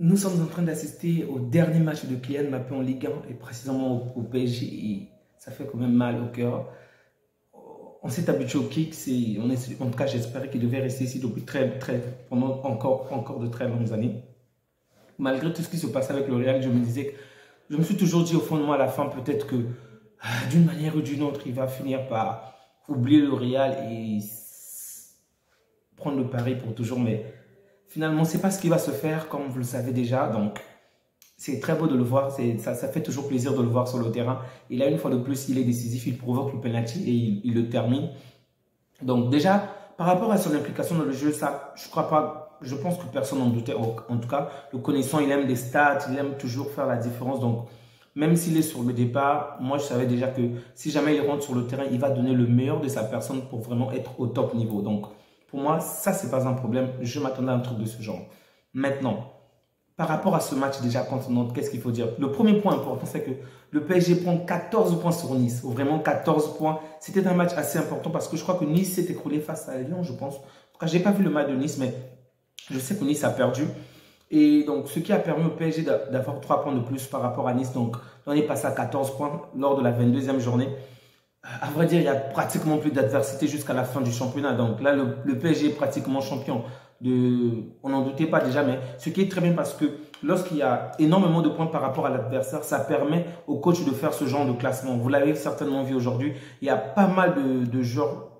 Nous sommes en train d'assister au dernier match de Kylian Mbappé en Ligue 1 et précisément au PSG. Et ça fait quand même mal au cœur. On s'est habitué au kick. En tout cas, j'espérais qu'il devait rester ici depuis pendant encore de très longues années. Malgré tout ce qui se passe avec le Real, je me disais que je me suis toujours dit au fond de moi à la fin, peut-être que d'une manière ou d'une autre, il va finir par oublier le Real et prendre le pari pour toujours. Mais finalement, c'est pas ce qui va se faire, comme vous le savez déjà. Donc, c'est très beau de le voir. Ça fait toujours plaisir de le voir sur le terrain. Et là, une fois de plus, il est décisif. Il provoque le penalty et il le termine. Donc, déjà, par rapport à son implication dans le jeu, ça, je crois pas. Je pense que personne n'en doutait. En tout cas, le connaissant, il aime les stats. Il aime toujours faire la différence. Donc, même s'il est sur le départ, moi, je savais déjà que si jamais il rentre sur le terrain, il va donner le meilleur de sa personne pour vraiment être au top niveau. Donc, pour moi, ça, c'est pas un problème. Je m'attendais à un truc de ce genre. Maintenant, par rapport à ce match déjà contre Nantes, qu'est-ce qu'il faut dire? Le premier point important, c'est que le PSG prend 14 points sur Nice. Vraiment 14 points. C'était un match assez important parce que je crois que Nice s'est écroulé face à Lyon, je pense. En tout cas, je n'ai pas vu le match de Nice, mais je sais que Nice a perdu. Et donc, ce qui a permis au PSG d'avoir 3 points de plus par rapport à Nice. Donc, on est passé à 14 points lors de la 22e journée. À vrai dire, il n'y a pratiquement plus d'adversité jusqu'à la fin du championnat. Donc là, le PSG est pratiquement champion. On n'en doutait pas déjà, mais ce qui est très bien parce que lorsqu'il y a énormément de points par rapport à l'adversaire, ça permet au coach de faire ce genre de classement. Vous l'avez certainement vu aujourd'hui, il y a pas mal de joueurs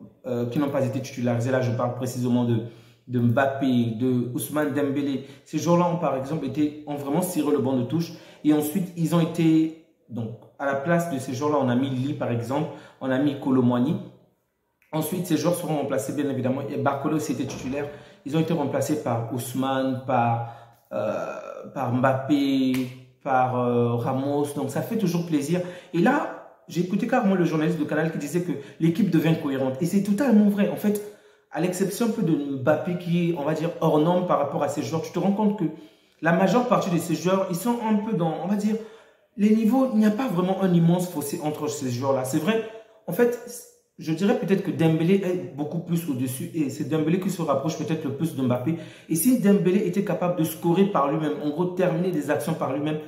qui n'ont pas été titularisés. Là, je parle précisément de Mbappé, de Ousmane Dembélé. Ces joueurs-là ont par exemple ont vraiment tiré le banc de touche et ensuite ils ont été... Donc, à la place de ces joueurs-là, on a mis Lee, par exemple, on a mis Kolo Muani. Ensuite, ces joueurs seront remplacés, bien évidemment. Et Barcola aussi était titulaire. Ils ont été remplacés par Ousmane, par Mbappé, par Ramos. Donc, ça fait toujours plaisir. Et là, j'ai écouté carrément le journaliste de Canal qui disait que l'équipe devient cohérente. Et c'est totalement vrai. En fait, à l'exception un peu de Mbappé qui est, on va dire, hors norme par rapport à ces joueurs, tu te rends compte que la majeure partie de ces joueurs, ils sont un peu dans, on va dire, les niveaux, il n'y a pas vraiment un immense fossé entre ces joueurs-là. C'est vrai, en fait, je dirais peut-être que Dembélé est beaucoup plus au-dessus et c'est Dembélé qui se rapproche peut-être le plus de Mbappé. Et si Dembélé était capable de scorer par lui-même, en gros terminer des actions par lui-même,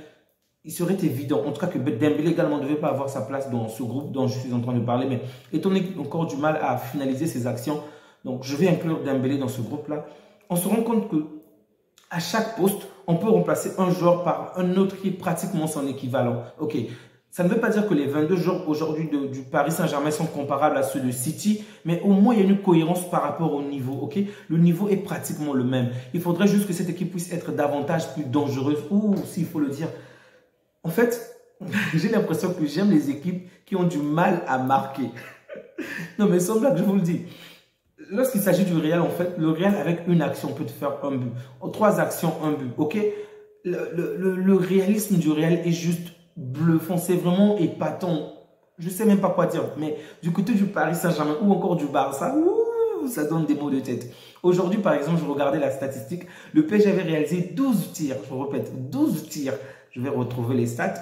il serait évident, en tout cas que Dembélé également ne devait pas avoir sa place dans ce groupe dont je suis en train de parler, mais étant donné qu'il a encore du mal à finaliser ses actions, donc je vais inclure Dembélé dans ce groupe-là, on se rend compte que à chaque poste, on peut remplacer un joueur par un autre qui est pratiquement son équivalent. Ok, ça ne veut pas dire que les 22 joueurs aujourd'hui du Paris Saint-Germain sont comparables à ceux de City, mais au moins il y a une cohérence par rapport au niveau. Ok, le niveau est pratiquement le même. Il faudrait juste que cette équipe puisse être davantage plus dangereuse ou, s'il faut le dire, en fait, j'ai l'impression que j'aime les équipes qui ont du mal à marquer. Non mais sans blague, je vous le dis. Lorsqu'il s'agit du Real, en fait, le Real avec une action peut te faire un but. En 3 actions, un but. Ok, le réalisme du Real est juste bluffant. C'est vraiment épatant. Je ne sais même pas quoi dire. Mais du côté du Paris Saint-Germain ou encore du Barça, ça donne des mots de tête. Aujourd'hui, par exemple, je regardais la statistique. Le PSG avait réalisé 12 tirs. Je répète, 12 tirs. Je vais retrouver les stats.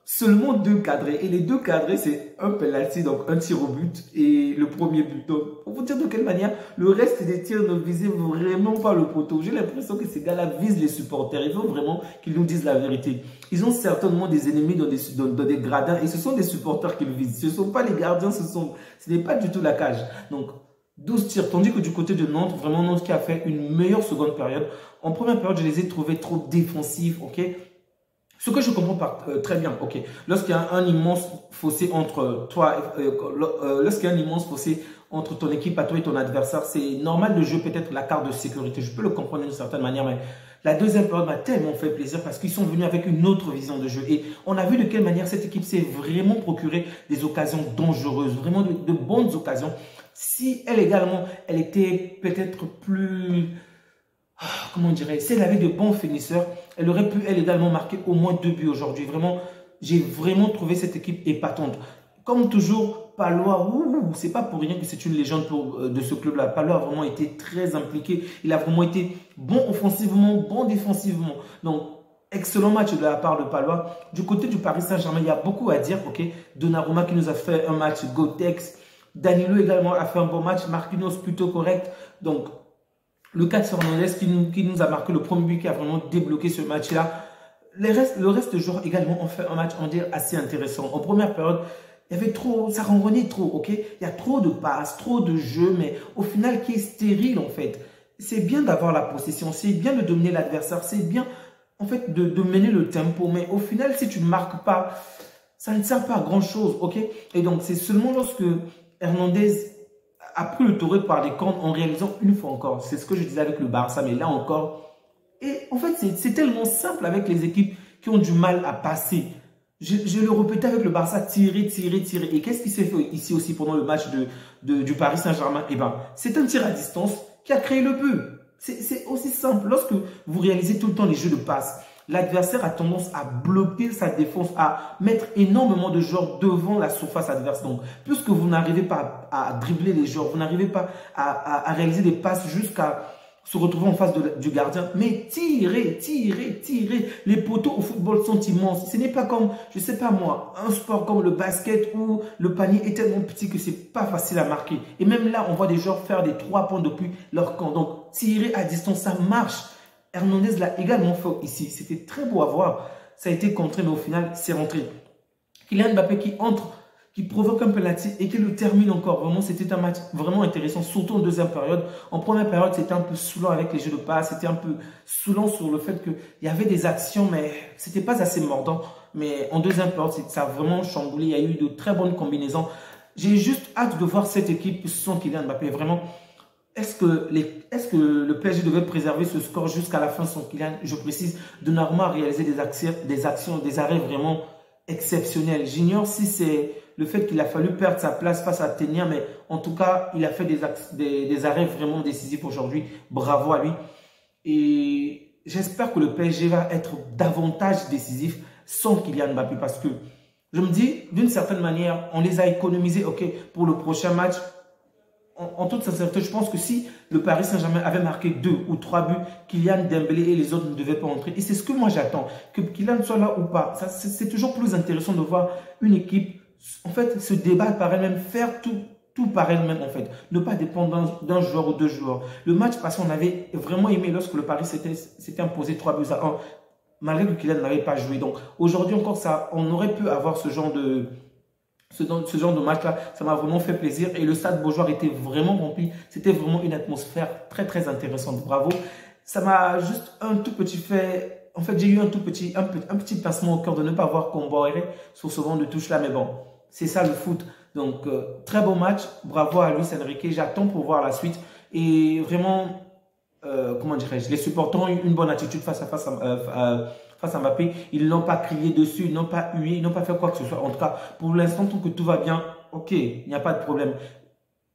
Seulement 2 cadrés. Et les 2 cadrés, c'est un penalty, donc un tir au but et le premier but. Donc, pour vous dire de quelle manière, le reste des tirs ne visaient vraiment pas le poteau. J'ai l'impression que ces gars-là visent les supporters. Il faut vraiment qu'ils nous disent la vérité. Ils ont certainement des ennemis dans des gradins et ce sont des supporters qu'ils visent. Ce ne sont pas les gardiens, ce n'est pas du tout la cage. Donc, 12 tirs. Tandis que du côté de Nantes, vraiment Nantes qui a fait une meilleure seconde période. En première période, je les ai trouvés trop défensifs, ok? Ce que je comprends très bien, ok. Lorsqu'il y a un immense fossé entre toi, lorsqu'il y a un immense fossé entre ton équipe à toi et ton adversaire, c'est normal de jouer peut-être la carte de sécurité. Je peux le comprendre d'une certaine manière, mais la deuxième période m'a tellement fait plaisir parce qu'ils sont venus avec une autre vision de jeu. Et on a vu de quelle manière cette équipe s'est vraiment procuré des occasions dangereuses, vraiment de bonnes occasions. Si elle également, elle était peut-être plus... Comment on dirait, si elle avait de bons finisseurs, elle aurait pu, elle également, marquer au moins 2 buts aujourd'hui. Vraiment, j'ai vraiment trouvé cette équipe épatante. Comme toujours, Palois, c'est pas pour rien que c'est une légende de ce club-là. Palois a vraiment été très impliqué. Il a vraiment été bon offensivement, bon défensivement. Donc, excellent match de la part de Palois. Du côté du Paris Saint-Germain, il y a beaucoup à dire. Ok, Donnarumma qui nous a fait un match Gotex. Danilo également a fait un bon match. Marquinhos plutôt correct. Donc, Lucas Hernandez qui nous a marqué le premier but, qui a vraiment débloqué ce match-là. Le reste des joueurs également ont fait un match, on dirait, assez intéressant. En première période, il y avait trop, ça renvoyait trop, ok? Il y a trop de passes, trop de jeux, mais au final, qui est stérile, en fait. C'est bien d'avoir la possession, c'est bien de dominer l'adversaire, c'est bien, en fait, de mener le tempo, mais au final, si tu ne marques pas, ça ne sert pas à grand-chose, ok? Et donc, c'est seulement lorsque Hernandez a pris le taureau par les cornes en réalisant une fois encore. C'est ce que je disais avec le Barça, mais là encore. Et en fait, c'est tellement simple avec les équipes qui ont du mal à passer. Je le répétais avec le Barça, tirer, tirer, tirer. Et qu'est-ce qui s'est fait ici aussi pendant le match du Paris Saint-Germain? Eh bien, c'est un tir à distance qui a créé le but. C'est aussi simple. Lorsque vous réalisez tout le temps les jeux de passe, l'adversaire a tendance à bloquer sa défense, à mettre énormément de joueurs devant la surface adverse. Donc, puisque vous n'arrivez pas à dribbler les joueurs, vous n'arrivez pas à réaliser des passes jusqu'à se retrouver en face du gardien, mais tirez, tirez, tirez. Les poteaux au football sont immenses. Ce n'est pas comme, je sais pas moi, un sport comme le basket où le panier est tellement petit que c'est pas facile à marquer. Et même là, on voit des joueurs faire des 3 points depuis leur camp. Donc, tirer à distance, ça marche. Hernandez l'a également fait ici. C'était très beau à voir. Ça a été contré, mais au final, c'est rentré. Kylian Mbappé qui entre, qui provoque un penalty et qui le termine encore. Vraiment, c'était un match vraiment intéressant, surtout en deuxième période. En première période, c'était un peu saoulant avec les jeux de passe. C'était un peu saoulant sur le fait qu'il y avait des actions, mais c'était pas assez mordant. Mais en deuxième période, ça a vraiment chamboulé. Il y a eu de très bonnes combinaisons. J'ai juste hâte de voir cette équipe sans Kylian Mbappé. Vraiment, est-ce que le PSG devait préserver ce score jusqu'à la fin sans Kylian? Je précise, Donnarumma a réalisé des arrêts vraiment exceptionnels. J'ignore si c'est le fait qu'il a fallu perdre sa place face à Tenia, mais en tout cas, il a fait des arrêts vraiment décisifs aujourd'hui. Bravo à lui. Et j'espère que le PSG va être davantage décisif sans Kylian Mbappé, parce que je me dis, d'une certaine manière, on les a économisés, ok, pour le prochain match. En toute sincérité, je pense que si le Paris Saint-Germain avait marqué 2 ou 3 buts, Kylian, Dembélé et les autres ne devaient pas entrer. Et c'est ce que moi j'attends, que Kylian soit là ou pas. C'est toujours plus intéressant de voir une équipe, en fait, se débattre par elle-même, faire tout par elle-même, en fait. Ne pas dépendre d'un joueur ou deux joueurs. Le match passé, on avait vraiment aimé lorsque le Paris s'était imposé 3 buts à 1, malgré que Kylian n'avait pas joué. Donc aujourd'hui encore, on aurait pu avoir ce genre de match-là. Ça m'a vraiment fait plaisir. Et le stade Beaujoire était vraiment rempli. C'était vraiment une atmosphère très, très intéressante. Bravo. Ça m'a juste un tout petit fait... En fait, j'ai eu un petit pincement au cœur de ne pas voir Comboiré sur ce vent de touche-là. Mais bon, c'est ça le foot. Donc, très beau match. Bravo à Luis Enrique. J'attends pour voir la suite. Et vraiment, comment dirais-je, les supporters ont eu une bonne attitude face à Mbappé. Ils n'ont pas crié dessus, ils n'ont pas hué, ils n'ont pas fait quoi que ce soit. En tout cas, pour l'instant, tant que tout va bien, ok, il n'y a pas de problème.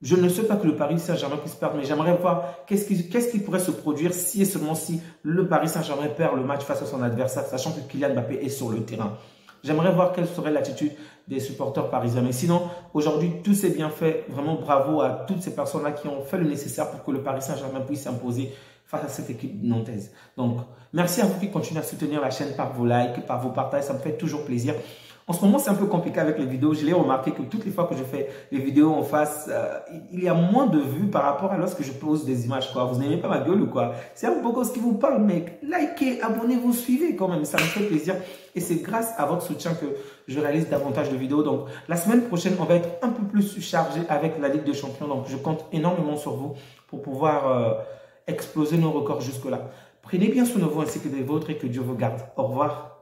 Je ne sais pas que le Paris Saint-Germain puisse perdre, mais j'aimerais voir qu'est-ce qui pourrait se produire si et seulement si le Paris Saint-Germain perd le match face à son adversaire, sachant que Kylian Mbappé est sur le terrain. J'aimerais voir quelle serait l'attitude des supporters parisiens. Mais sinon, aujourd'hui, tout s'est bien fait. Vraiment bravo à toutes ces personnes-là qui ont fait le nécessaire pour que le Paris Saint-Germain puisse s'imposer face à cette équipe nantaise. Donc, merci à vous qui continuez à soutenir la chaîne par vos likes, par vos partages. Ça me fait toujours plaisir. En ce moment, c'est un peu compliqué avec les vidéos. Je l'ai remarqué que toutes les fois que je fais les vidéos en face, il y a moins de vues par rapport à lorsque je pose des images, quoi. Vous n'aimez pas ma gueule ou quoi? C'est un peu ce qui vous parle, mec. Likez, abonnez-vous, suivez quand même. Ça me fait plaisir. Et c'est grâce à votre soutien que je réalise davantage de vidéos. Donc, la semaine prochaine, on va être un peu plus chargé avec la Ligue des Champions. Donc, je compte énormément sur vous pour pouvoir exploser nos records jusque-là. Prenez bien soin de vous ainsi que des vôtres et que Dieu vous garde. Au revoir.